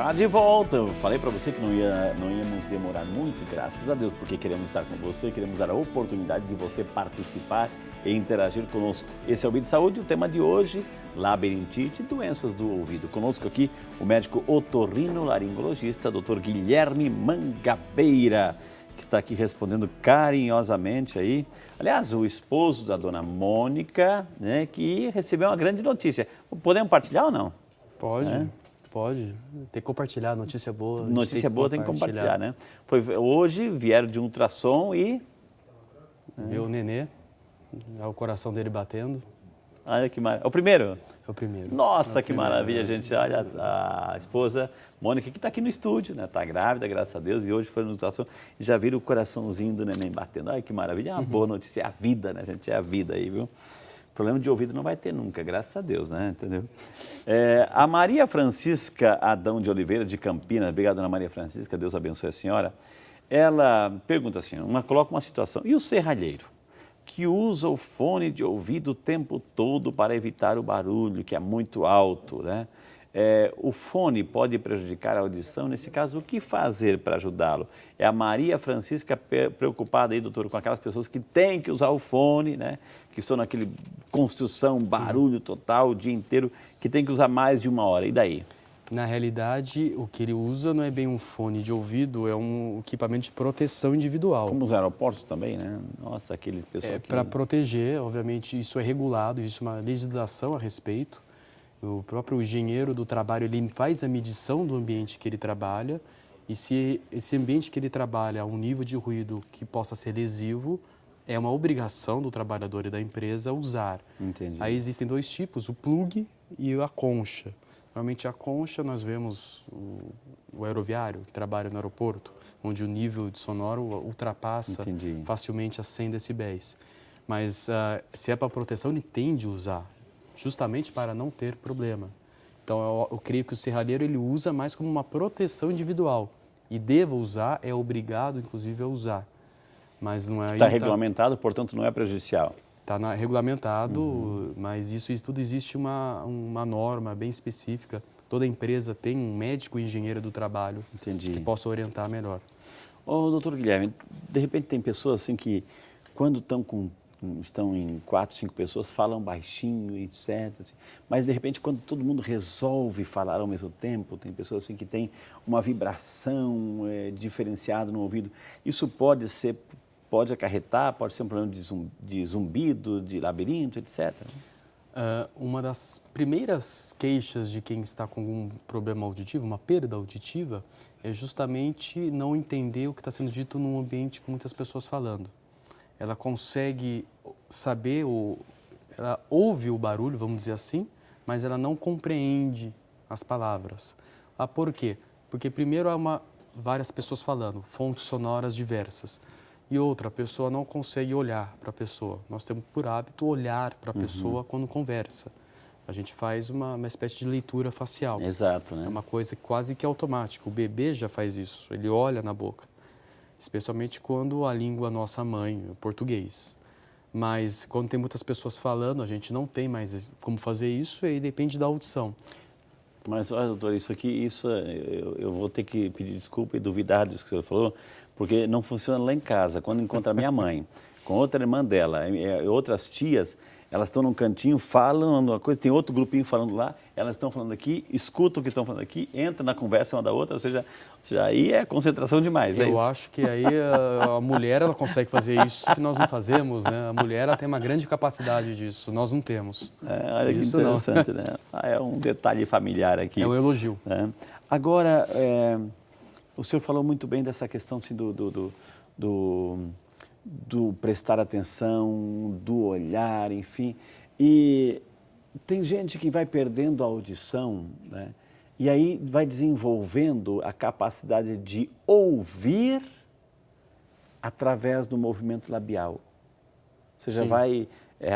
Tá de volta. Eu falei para você que não íamos demorar muito, graças a Deus, porque queremos estar com você, queremos dar a oportunidade de você participar e interagir conosco. Esse é o Vídeo Saúde, o tema de hoje, labirintite e doenças do ouvido. Conosco aqui o médico otorrinolaringologista, Dr. Guilherme Mangabeira, que está aqui respondendo carinhosamente aí. Aliás, o esposo da dona Mônica, né, que recebeu uma grande notícia. Podemos partilhar ou não? Pode, pode. Tem que compartilhar, notícia boa. Notícia boa tem que compartilhar, né? Hoje vieram de um ultrassom e... Viu o nenê, o coração dele batendo. Olha que maravilha. É o primeiro? É o primeiro. Nossa, que maravilha, gente. Olha, a esposa Mônica, que está aqui no estúdio, né? Está grávida, graças a Deus, e hoje foi no ultrassom e já viram o coraçãozinho do neném batendo. Olha que maravilha. É uma boa notícia. É a vida, né, gente? É a vida aí, viu? Problema de ouvido não vai ter nunca, graças a Deus, né? Entendeu? A Maria Francisca Adão de Oliveira, de Campinas, obrigado, dona Maria Francisca, Deus abençoe a senhora. Ela pergunta assim, coloca uma situação, e o serralheiro, que usa o fone de ouvido o tempo todo para evitar o barulho, que é muito alto, né? O fone pode prejudicar a audição, nesse caso, o que fazer para ajudá-lo? É a Maria Francisca preocupada aí, doutor, com aquelas pessoas que têm que usar o fone, né? Que estão naquele construção, barulho total o dia inteiro, que tem que usar mais de 1 hora, e daí? Na realidade, o que ele usa não é bem um fone de ouvido, é um equipamento de proteção individual. Como os aeroportos também, né? Nossa, aqueles pessoal que... Para proteger, obviamente, isso é regulado, existe uma legislação a respeito. O próprio engenheiro do trabalho, ele faz a medição do ambiente que ele trabalha e se esse ambiente que ele trabalha a um nível de ruído que possa ser lesivo, é uma obrigação do trabalhador e da empresa usar. Entendi. Aí existem 2 tipos, o plug e a concha. Normalmente a concha nós vemos o aeroviário que trabalha no aeroporto, onde o nível de sonoro ultrapassa facilmente a 100 decibéis. Mas se é para proteção, ele tende a usar, justamente para não ter problema. Então eu creio que o serralheiro ele usa mais como uma proteção individual e deva usar, é obrigado inclusive a usar. Mas não é... Está regulamentado, portanto não é prejudicial. Está regulamentado, mas isso tudo existe uma norma bem específica. Toda empresa tem um médico e engenheiro do trabalho que possa orientar melhor. Ô, doutor Guilherme, de repente tem pessoas assim que quando estão em 4, 5 pessoas, falam baixinho, etc. Assim, mas de repente quando todo mundo resolve falar ao mesmo tempo, tem pessoas assim que têm uma vibração diferenciada no ouvido. Isso pode acarretar, pode ser um problema de zumbido, de labirinto, etc. Uma das primeiras queixas de quem está com algum problema auditivo, uma perda auditiva, é justamente não entender o que está sendo dito num ambiente com muitas pessoas falando. Ela consegue saber, ela ouve o barulho, vamos dizer assim, mas ela não compreende as palavras. Por quê? Porque primeiro há várias pessoas falando, fontes sonoras diversas. E outra, a pessoa não consegue olhar para a pessoa. Nós temos por hábito olhar para a pessoa quando conversa. A gente faz uma espécie de leitura facial. Exato, né? É uma coisa quase que automática. O bebê já faz isso, ele olha na boca. Especialmente quando a língua nossa mãe, o português. Mas quando tem muitas pessoas falando, a gente não tem mais como fazer isso e aí depende da audição. Mas, olha, doutor, eu vou ter que pedir desculpa e duvidar disso que o senhor falou, porque não funciona lá em casa. Quando encontra a minha mãe, com outra irmã dela, outras tias, elas estão num cantinho, falam uma coisa, tem outro grupinho falando lá, elas estão falando aqui, escutam o que estão falando aqui, entra na conversa uma da outra, ou seja, aí é concentração demais. Eu acho que aí a mulher ela consegue fazer isso que nós não fazemos, né? A mulher ela tem uma grande capacidade disso, nós não temos. Olha que interessante, né? É um detalhe familiar aqui. É um elogio. Né? Agora, o senhor falou muito bem dessa questão assim, do prestar atenção, do olhar, enfim. E tem gente que vai perdendo a audição, né? E aí vai desenvolvendo a capacidade de ouvir através do movimento labial. Ou seja,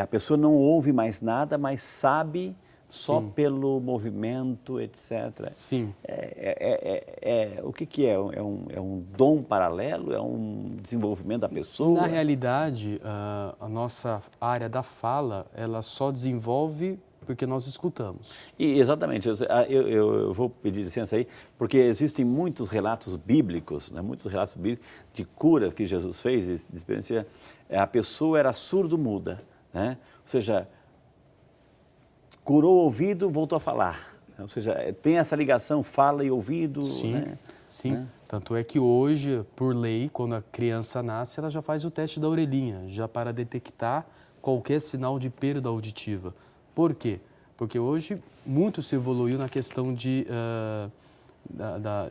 a pessoa não ouve mais nada, mas sabe só pelo movimento, etc. Sim. O que é? É um dom paralelo? É um desenvolvimento da pessoa? Na realidade, a nossa área da fala, ela só desenvolve porque nós escutamos. E exatamente, eu vou pedir licença aí, porque existem muitos relatos bíblicos, né, muitos relatos bíblicos de cura que Jesus fez, de experiência, a pessoa era surdo-muda, né? Ou seja, curou o ouvido, voltou a falar. Ou seja, tem essa ligação fala e ouvido. Sim, né? sim. Né? Tanto é que hoje, por lei, quando a criança nasce, ela já faz o teste da orelhinha, já para detectar qualquer sinal de perda auditiva. Por quê? Porque hoje muito se evoluiu na questão de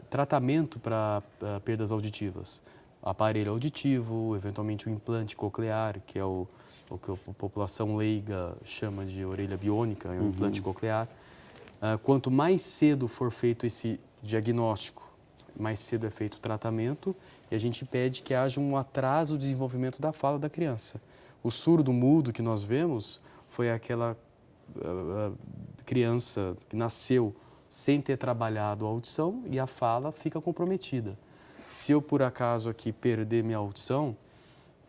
tratamento para perdas auditivas. Aparelho auditivo, eventualmente o implante coclear, que é o que a população leiga chama de orelha biônica, é um implante coclear. Quanto mais cedo for feito esse diagnóstico, mais cedo é feito o tratamento e a gente pede que haja um atraso no desenvolvimento da fala da criança. O surdo-mudo que nós vemos foi aquela criança que nasceu sem ter trabalhado a audição e a fala fica comprometida. Se eu, por acaso, aqui perder minha audição,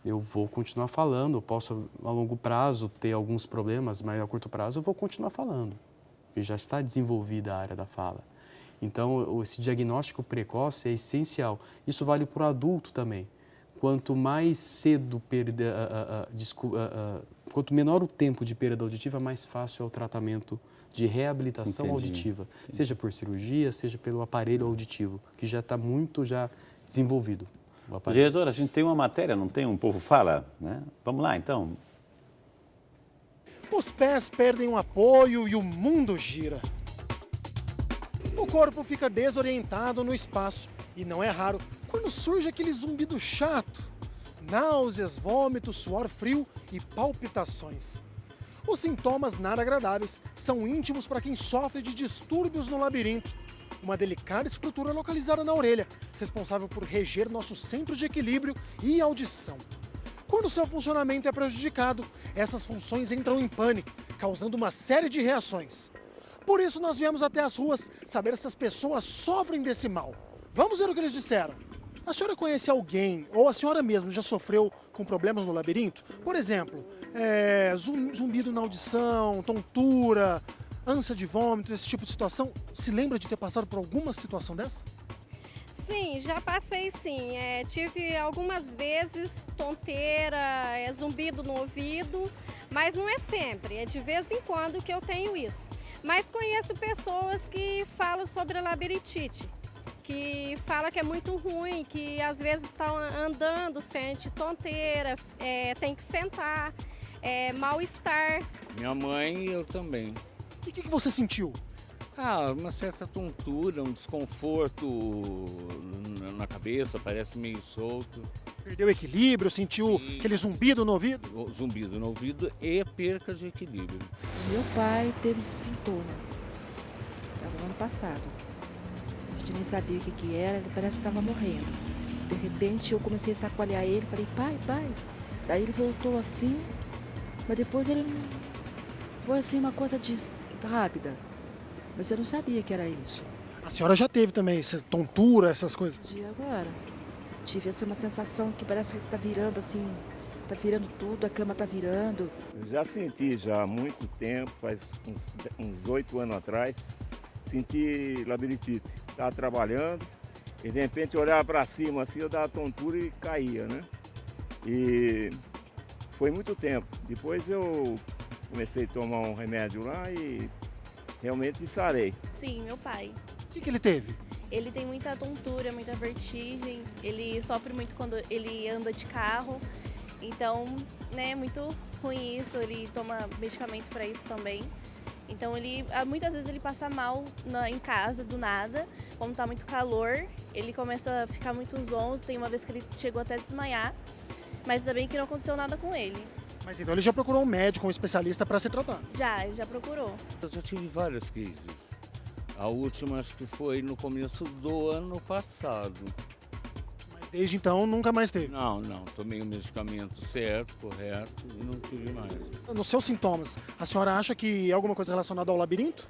eu vou continuar falando, eu posso, a longo prazo, ter alguns problemas, mas a curto prazo eu vou continuar falando. E já está desenvolvida a área da fala. Então, esse diagnóstico precoce é essencial. Isso vale para o adulto também. Quanto mais cedo quanto menor o tempo de perda auditiva, mais fácil é o tratamento de reabilitação auditiva, seja por cirurgia, seja pelo aparelho auditivo, que já está muito desenvolvido. Diretor, a gente tem uma matéria, não tem? Um povo fala, né? Vamos lá, então. Os pés perdem o apoio e o mundo gira. O corpo fica desorientado no espaço e não é raro quando surge aquele zumbido chato, náuseas, vômitos, suor frio e palpitações. Os sintomas nada agradáveis são íntimos para quem sofre de distúrbios no labirinto, uma delicada estrutura localizada na orelha, responsável por reger nosso centro de equilíbrio e audição. Quando seu funcionamento é prejudicado, essas funções entram em pane, causando uma série de reações. Por isso nós viemos até as ruas saber se as pessoas sofrem desse mal. Vamos ver o que eles disseram. A senhora conhece alguém, ou a senhora mesmo já sofreu com problemas no labirinto? Por exemplo, zumbido na audição, tontura, ânsia de vômito, esse tipo de situação. Se lembra de ter passado por alguma situação dessa? Sim, já passei sim. Tive algumas vezes tonteira, zumbido no ouvido, mas não é sempre, é de vez em quando que eu tenho isso. Mas conheço pessoas que falam sobre a labirintite, que fala que é muito ruim, que às vezes está andando, sente tonteira, tem que sentar, mal-estar. Minha mãe e eu também. E o que você sentiu? Uma certa tontura, um desconforto na cabeça, parece meio solto. Perdeu o equilíbrio, sentiu aquele zumbido no ouvido? O zumbido no ouvido e perca de equilíbrio. Meu pai teve esse sintoma, no ano passado. A gente nem sabia o que era, ele parece que estava morrendo. De repente eu comecei a sacoalhar ele, falei, pai. Daí ele voltou assim, mas depois ele foi assim uma coisa rápida. Mas eu não sabia que era isso. A senhora já teve também essa tontura, essas coisas? E agora? Tive assim, uma sensação que parece que está virando assim, está virando tudo, a cama está virando. Eu já senti há muito tempo, faz uns 8 anos atrás, senti labirintite. Estava trabalhando e de repente eu olhava para cima assim, eu dava tontura e caía, né? E foi muito tempo. Depois eu comecei a tomar um remédio lá e realmente sarei. Sim, meu pai. O que ele teve? Ele tem muita tontura, muita vertigem, ele sofre muito quando ele anda de carro, então, né, é muito ruim isso, ele toma medicamento para isso também. Então, muitas vezes ele passa mal em casa, do nada, quando tá muito calor, ele começa a ficar muito zonzo, tem uma vez que ele chegou até a desmaiar, mas ainda bem que não aconteceu nada com ele. Mas então ele já procurou um médico, um especialista para se tratar? Ele já procurou. Eu já tive várias crises. A última acho que foi no começo do ano passado. Mas desde então nunca mais teve? Não, tomei o medicamento certo, correto e não tive mais. Nos seus sintomas, a senhora acha que é alguma coisa relacionada ao labirinto?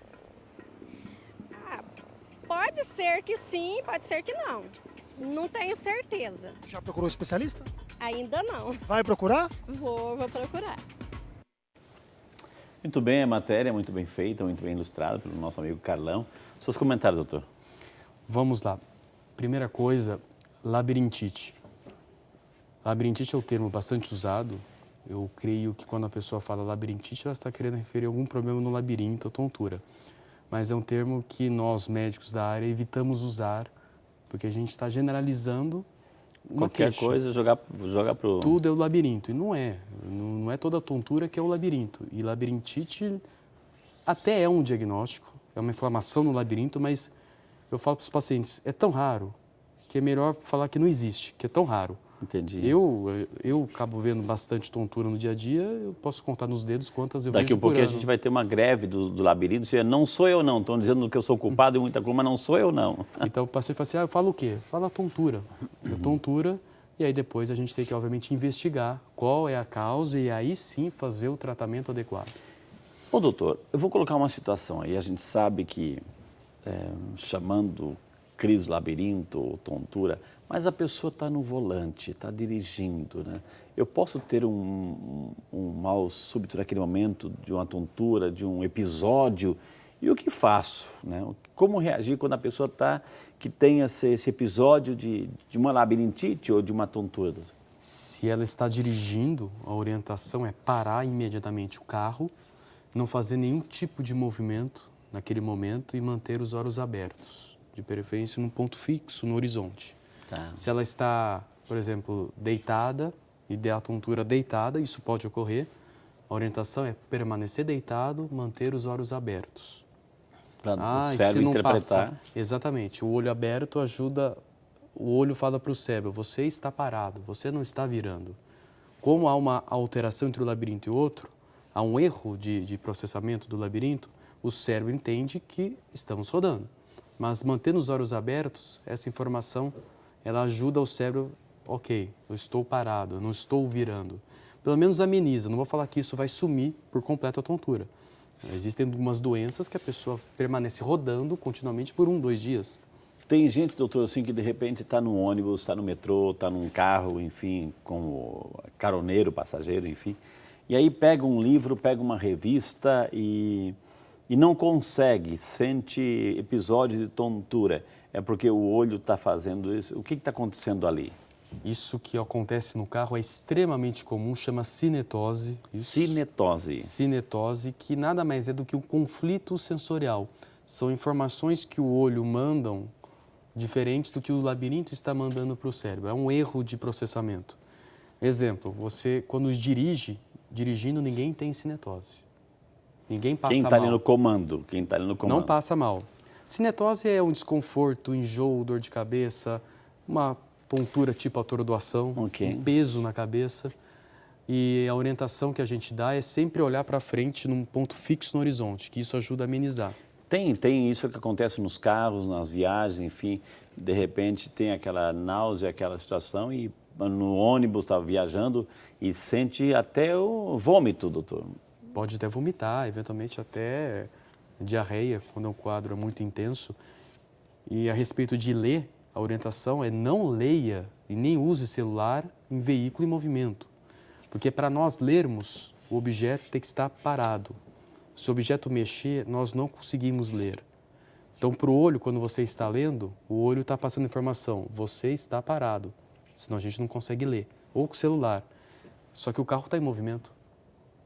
Pode ser que sim, pode ser que não. Não tenho certeza. Já procurou especialista? Ainda não. Vai procurar? Vou procurar. Muito bem, a matéria é muito bem feita, muito bem ilustrada pelo nosso amigo Carlão. Seus comentários, doutor? Vamos lá. Primeira coisa, labirintite. Labirintite é um termo bastante usado. Eu creio que quando a pessoa fala labirintite, ela está querendo referir a algum problema no labirinto ou tontura. Mas é um termo que nós, médicos da área, evitamos usar, porque a gente está generalizando uma Qualquer queixa. coisa, jogar para o... Tudo é o labirinto, e não é. Não é toda tontura que é o labirinto. E labirintite até é um diagnóstico, é uma inflamação no labirinto, mas eu falo para os pacientes, é tão raro que é melhor falar que não existe, que é tão raro. Entendi. Eu acabo vendo bastante tontura no dia a dia, eu posso contar nos dedos quantas eu vejo por ano. Daqui a pouquinho a gente vai ter uma greve do labirinto, seja, não sou eu não, estão dizendo que eu sou culpado e muita coisa, mas não sou eu não. Então o paciente fala assim, eu falo o quê? Fala tontura. É tontura, e aí depois a gente tem que, obviamente, investigar qual é a causa e aí sim fazer o tratamento adequado. Ô doutor, eu vou colocar uma situação aí, a gente sabe que, chamando crise labirinto ou tontura, mas a pessoa está no volante, está dirigindo, né? Eu posso ter um mal súbito naquele momento de uma tontura, de um episódio, e o que faço, né? Como reagir quando a pessoa que tem esse episódio de uma labirintite ou de uma tontura? Se ela está dirigindo, a orientação é parar imediatamente o carro, não fazer nenhum tipo de movimento naquele momento e manter os olhos abertos, de preferência num ponto fixo no horizonte. Tá. Se ela está, por exemplo, deitada e der a tontura deitada, isso pode ocorrer, a orientação é permanecer deitado, manter os olhos abertos. Para o cérebro interpretar. Exatamente, o olho aberto ajuda, o olho fala para o cérebro, você está parado, você não está virando. Como há uma alteração entre o labirinto e o outro, há um erro de processamento do labirinto, o cérebro entende que estamos rodando. Mas mantendo os olhos abertos, essa informação, ela ajuda o cérebro, ok, eu estou parado, eu não estou virando. Pelo menos ameniza, não vou falar que isso vai sumir por completo a tontura. Existem algumas doenças que a pessoa permanece rodando continuamente por 1, 2 dias. Tem gente, doutor, assim, que de repente está no ônibus, está no metrô, está num carro, enfim, como caroneiro, passageiro, enfim, e aí pega um livro, pega uma revista e não consegue, sente episódio de tontura. É porque o olho está fazendo isso. O que está acontecendo ali? Isso que acontece no carro é extremamente comum, chama cinetose. Cinetose. Cinetose, que nada mais é do que um conflito sensorial. São informações que o olho mandam diferentes do que o labirinto está mandando para o cérebro. É um erro de processamento. Exemplo, você quando dirigindo ninguém tem cinetose. Ninguém passa mal. Quem está ali no comando? Quem está ali no comando? Não passa mal. Cinetose é um desconforto, enjoo, dor de cabeça, uma tontura tipo atordoação, Okay. um peso na cabeça. E a orientação que a gente dá é sempre olhar para frente num ponto fixo no horizonte, que isso ajuda a amenizar. Tem isso que acontece nos carros, nas viagens, enfim, de repente tem aquela náusea, aquela situação e no ônibus está viajando e sente até o vômito, doutor. Pode até vomitar, eventualmente até diarreia, quando o quadro é muito intenso. E a respeito de ler, a orientação é não leia e nem use celular em veículo em movimento. Porque para nós lermos, o objeto tem que estar parado. Se o objeto mexer, nós não conseguimos ler. Então, para o olho, quando você está lendo, o olho está passando informação, você está parado, senão a gente não consegue ler. Ou com o celular. Só que o carro está em movimento.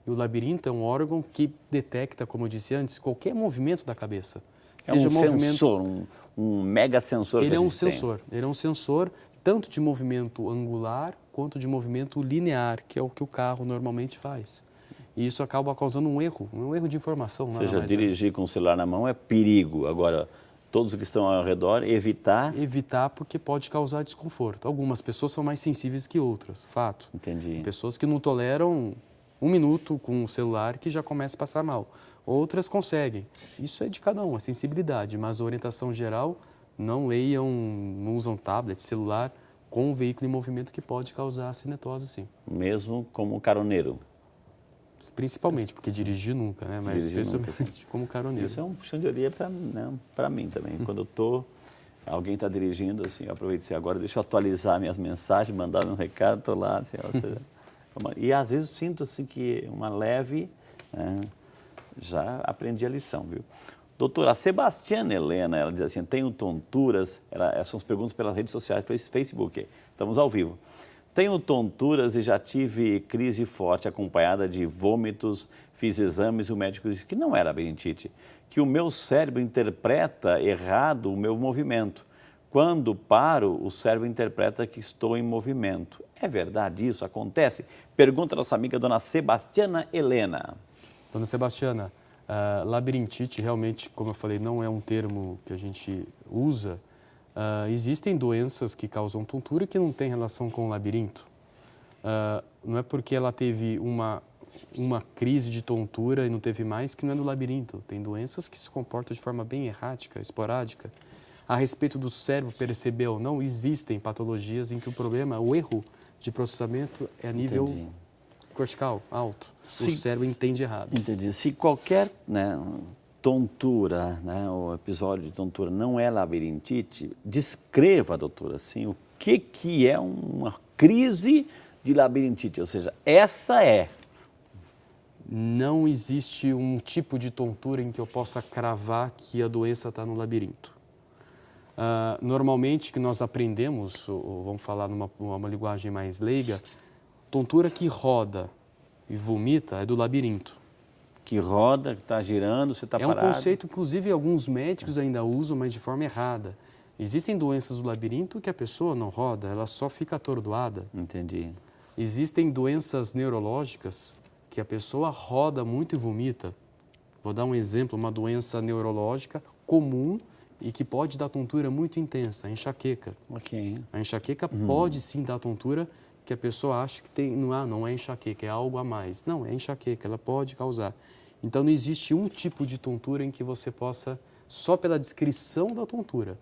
E o labirinto é um órgão que detecta, como eu disse antes, qualquer movimento da cabeça. Seja sensor, um mega sensor. Ele é um sensor. Ele é um sensor tanto de movimento angular quanto de movimento linear, que é o que o carro normalmente faz. E isso acaba causando um erro de informação. Ou seja, dirigir com o celular na mão é perigo. Agora, todos que estão ao redor, evitar... Evitar porque pode causar desconforto. Algumas pessoas são mais sensíveis que outras, fato. Entendi. Pessoas que não toleram 1 minuto com o celular que já começa a passar mal. Outras conseguem. Isso é de cada um, a sensibilidade. Mas a orientação geral, não leiam, não usam tablet, celular com o veículo em movimento que pode causar cinetose, sim. Mesmo como caroneiro? Principalmente, porque dirigir nunca, né? Mas especialmente como caroneiro. Isso é um puxão de orelha para mim também. Quando alguém está dirigindo, assim, eu aproveito assim, agora deixa eu atualizar minhas mensagens, mandar um recado, estou lá, assim, ou seja, e às vezes sinto assim que uma leve Já aprendi a lição, viu? Doutora, a Sebastiana Helena, ela diz assim, tenho tonturas, essas são as perguntas pelas redes sociais, Facebook, estamos ao vivo. Tenho tonturas e já tive crise forte acompanhada de vômitos, fiz exames e o médico disse que não era labirintite, que o meu cérebro interpreta errado o meu movimento. Quando paro, o cérebro interpreta que estou em movimento. É verdade isso? Acontece? Pergunta a nossa amiga dona Sebastiana Helena. Dona Sebastiana, labirintite realmente, como eu falei, não é um termo que a gente usa. Existem doenças que causam tontura que não têm relação com o labirinto. Não é porque ela teve uma crise de tontura e não teve mais que não é do labirinto. Tem doenças que se comportam de forma bem errática, esporádica. A respeito do cérebro perceber ou não, existem patologias em que o problema, o erro de processamento é a nível cortical, alto. O cérebro entende errado. Entendi. Se qualquer tontura, o episódio de tontura não é labirintite, descreva, doutora, assim, o que é uma crise de labirintite, ou seja, essa é. Não existe um tipo de tontura em que eu possa cravar que a doença está no labirinto. Normalmente, que nós aprendemos, ou vamos falar numa linguagem mais leiga, tontura que roda e vomita é do labirinto. Que roda, que está girando, você está parado. É um conceito, inclusive, alguns médicos ainda usam, mas de forma errada. Existem doenças do labirinto que a pessoa não roda, ela só fica atordoada. Entendi. Existem doenças neurológicas que a pessoa roda muito e vomita. Vou dar um exemplo, uma doença neurológica comum e que pode dar tontura muito intensa, a enxaqueca. Ok. A enxaqueca pode sim dar tontura que a pessoa acha que tem, não é enxaqueca, é algo a mais. Não, é enxaqueca, ela pode causar. Então não existe um tipo de tontura em que você possa, só pela descrição da tontura,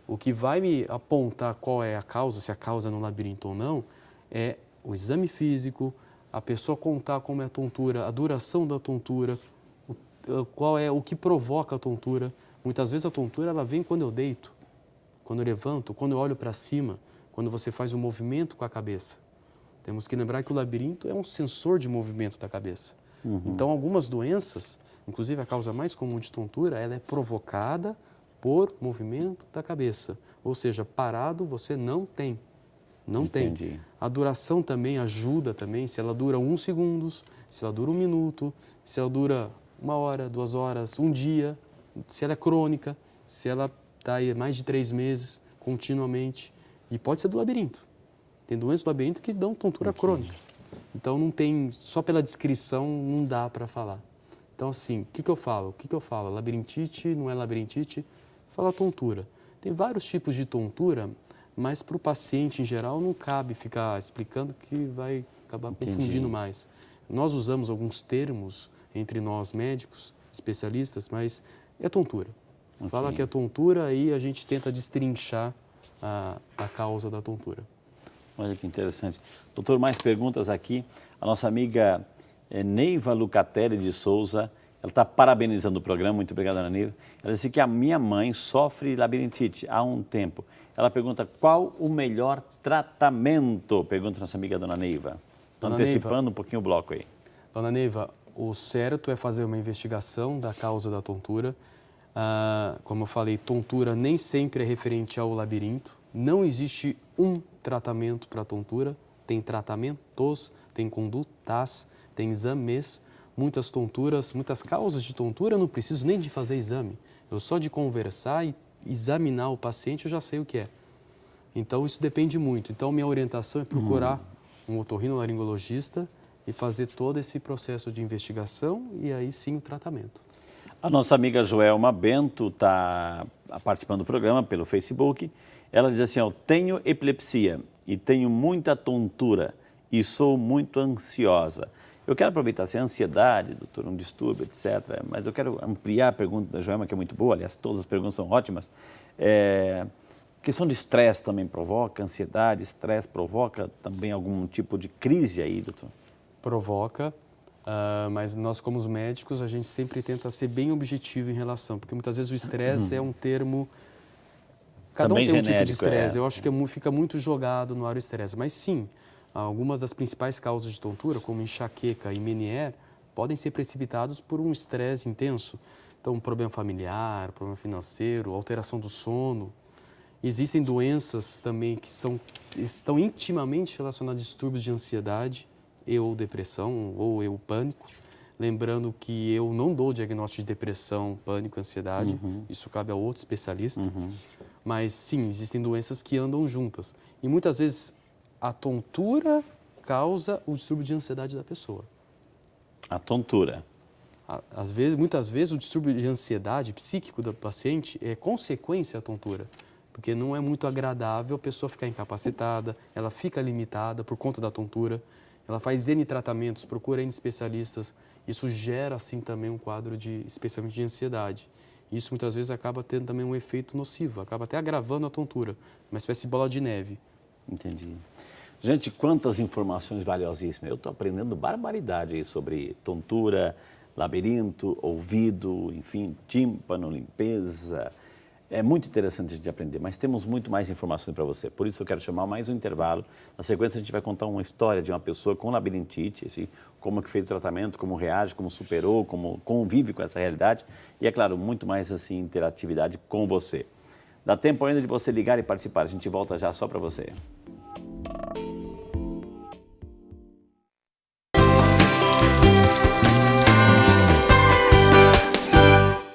o que vai me apontar qual é a causa, se a causa é no labirinto ou não, é o exame físico, a pessoa contar como é a tontura, a duração da tontura, qual é o que provoca a tontura. Muitas vezes a tontura ela vem quando eu deito, quando eu levanto, quando eu olho para cima, quando você faz um movimento com a cabeça. Temos que lembrar que o labirinto é um sensor de movimento da cabeça. Então, algumas doenças, inclusive a causa mais comum de tontura, ela é provocada por movimento da cabeça. Ou seja, parado você não tem. Não tem. A duração também ajuda também, se ela dura 1 segundo, se ela dura 1 minuto, se ela dura 1 hora, 2 horas, 1 dia, se ela é crônica, se ela está aí mais de 3 meses, continuamente. E pode ser do labirinto. Tem doenças do labirinto que dão tontura crônica. Então, não tem, só pela descrição não dá para falar. Então, assim, o que eu falo? Labirintite, não é labirintite? Fala tontura. Tem vários tipos de tontura, mas para o paciente em geral não cabe ficar explicando que vai acabar confundindo mais. Nós usamos alguns termos entre nós médicos, especialistas, mas é tontura. Fala que é tontura, aí a gente tenta destrinchar a causa da tontura. Olha que interessante. Doutor, mais perguntas aqui. A nossa amiga Neiva Lucatelli de Souza, ela está parabenizando o programa, muito obrigada, Ana Neiva. Ela disse que a minha mãe sofre labirintite há um tempo. Ela pergunta qual o melhor tratamento? Pergunta a nossa amiga Dona Neiva. Antecipando um pouquinho o bloco aí. Dona Neiva, o certo é fazer uma investigação da causa da tontura. Como eu falei, tontura nem sempre é referente ao labirinto. Não existe um tratamento para tontura. Tem tratamentos, tem condutas, tem exames. Muitas tonturas, muitas causas de tontura, eu não preciso nem de fazer exame. Eu só de conversar e examinar o paciente, eu já sei o que é. Então, isso depende muito. Então, minha orientação é procurar um otorrinolaringologista e fazer todo esse processo de investigação e aí sim o tratamento. A nossa amiga Joelma Bento está participando do programa pelo Facebook. Ela diz assim, eu tenho epilepsia e tenho muita tontura e sou muito ansiosa. Eu quero aproveitar a ansiedade, doutor, um distúrbio, etc., mas eu quero ampliar a pergunta da Joelma, que é muito boa, aliás, todas as perguntas são ótimas. Questão de estresse também provoca, ansiedade, estresse provoca também algum tipo de crise aí, doutor? Provoca, mas nós como os médicos, a gente sempre tenta ser bem objetivo em relação, porque muitas vezes o estresse é um termo... Cada também um tem genérico, um tipo de estresse, eu acho que fica muito jogado no ar o estresse, mas sim, algumas das principais causas de tontura, como enxaqueca e Meniere, podem ser precipitados por um estresse intenso. Então, um problema familiar, problema financeiro, alteração do sono. Existem doenças também que estão intimamente relacionadas a distúrbios de ansiedade, ou depressão, ou pânico. Lembrando que eu não dou diagnóstico de depressão, pânico, ansiedade. Isso cabe a outro especialista. Mas, sim, existem doenças que andam juntas. E muitas vezes a tontura causa o distúrbio de ansiedade da pessoa. A tontura. Muitas vezes o distúrbio de ansiedade psíquico do paciente é consequência da tontura. Porque não é muito agradável a pessoa ficar incapacitada, ela fica limitada por conta da tontura. Ela faz N tratamentos, procura N especialistas. Isso gera, assim, também um quadro especialmente de ansiedade. Isso, muitas vezes, acaba tendo também um efeito nocivo, acaba até agravando a tontura, uma espécie de bola de neve. Entendi. Gente, quantas informações valiosíssimas. Eu estou aprendendo barbaridade aí sobre tontura, labirinto, ouvido, enfim, tímpano, limpeza. É muito interessante a gente aprender, mas temos muito mais informações para você. Por isso eu quero chamar mais um intervalo. Na sequência a gente vai contar uma história de uma pessoa com labirintite, assim, como que fez o tratamento, como reage, como superou, como convive com essa realidade. E, é claro, muito mais assim, interatividade com você. Dá tempo ainda de você ligar e participar. A gente volta já só para você.